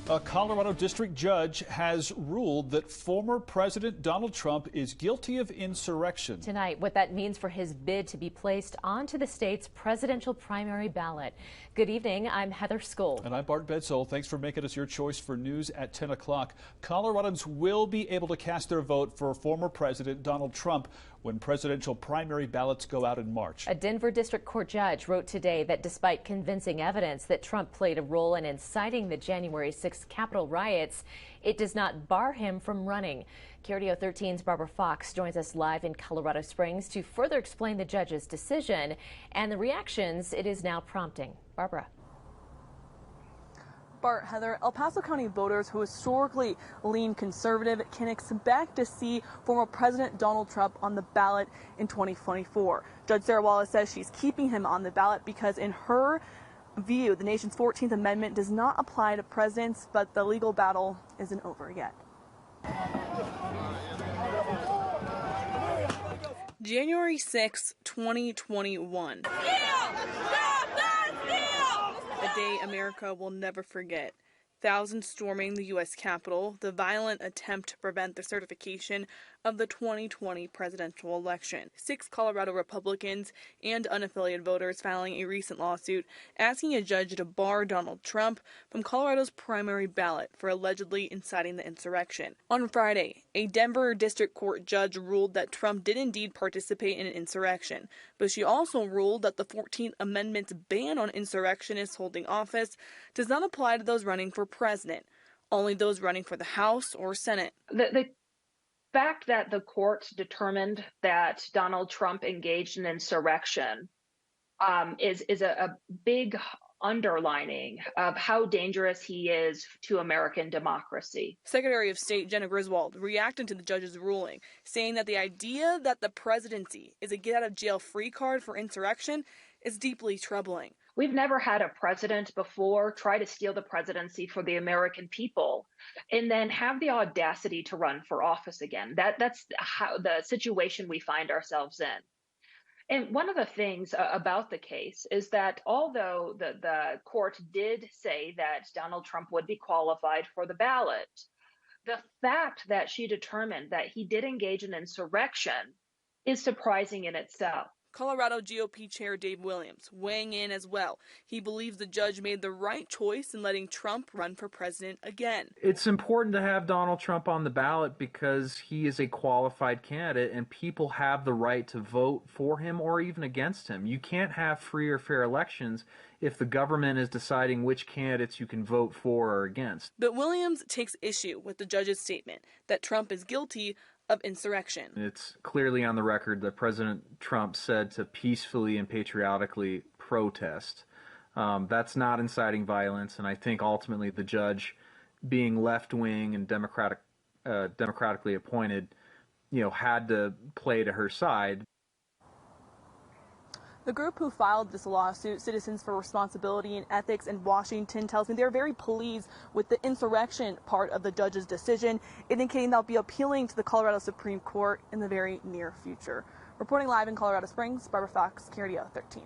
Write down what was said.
A Colorado district judge has ruled that former President Donald Trump is guilty of insurrection. Tonight, what that means for his bid to be placed onto the state's presidential primary ballot. Good evening, I'm Heather Skoll. And I'm Bart Bedsole. Thanks for making us your choice for news at 10 o'clock. Coloradans will be able to cast their vote for former President Donald Trump when presidential primary ballots go out in March. A Denver district court judge wrote today that despite convincing evidence that Trump played a role in inciting the January 6th Capitol riots, it does not bar him from running. KRDO 13's Barbara Fox joins us live in Colorado Springs to further explain the judge's decision and the reactions it is now prompting. Barbara. Bart, Heather, El Paso County voters who historically lean conservative can expect to see former President Donald Trump on the ballot in 2024. Judge Sarah Wallace says she's keeping him on the ballot because in her view, the nation's 14th Amendment does not apply to presidents, but the legal battle isn't over yet. January 6, 2021. A day America will never forget. Thousands storming the U.S. Capitol, the violent attempt to prevent the certification of the 2020 presidential election. 6 Colorado Republicans and unaffiliated voters filing a recent lawsuit asking a judge to bar Donald Trump from Colorado's primary ballot for allegedly inciting the insurrection. On Friday, a Denver district court judge ruled that Trump did indeed participate in an insurrection, but she also ruled that the 14th Amendment's ban on insurrectionists holding office does not apply to those running for president, only those running for the House or Senate. The fact that the court determined that Donald Trump engaged in insurrection is a big underlining of how dangerous he is to American democracy. Secretary of State Jenna Griswold reacted to the judge's ruling, saying that the idea that the presidency is a get-out-of-jail-free card for insurrection is deeply troubling. We've never had a president before try to steal the presidency for the American people and then have the audacity to run for office again. That's how the situation we find ourselves in. And one of the things about the case is that although the court did say that Donald Trump would be qualified for the ballot, the fact that she determined that he did engage in insurrection is surprising in itself. Colorado GOP Chair Dave Williams weighing in as well. He believes the judge made the right choice in letting Trump run for president again. It's important to have Donald Trump on the ballot because he is a qualified candidate and people have the right to vote for him or even against him. You can't have free or fair elections if the government is deciding which candidates you can vote for or against. But Williams takes issue with the judge's statement that Trump is guilty of insurrection. It's clearly on the record that President Trump said to peacefully and patriotically protest. That's not inciting violence, and I think ultimately the judge, being left-wing and democratically appointed, had to play to her side. The group who filed this lawsuit, Citizens for Responsibility and Ethics in Washington, tells me they're very pleased with the insurrection part of the judge's decision, indicating they'll be appealing to the Colorado Supreme Court in the very near future. Reporting live in Colorado Springs, Barbara Fox, KRDO 13.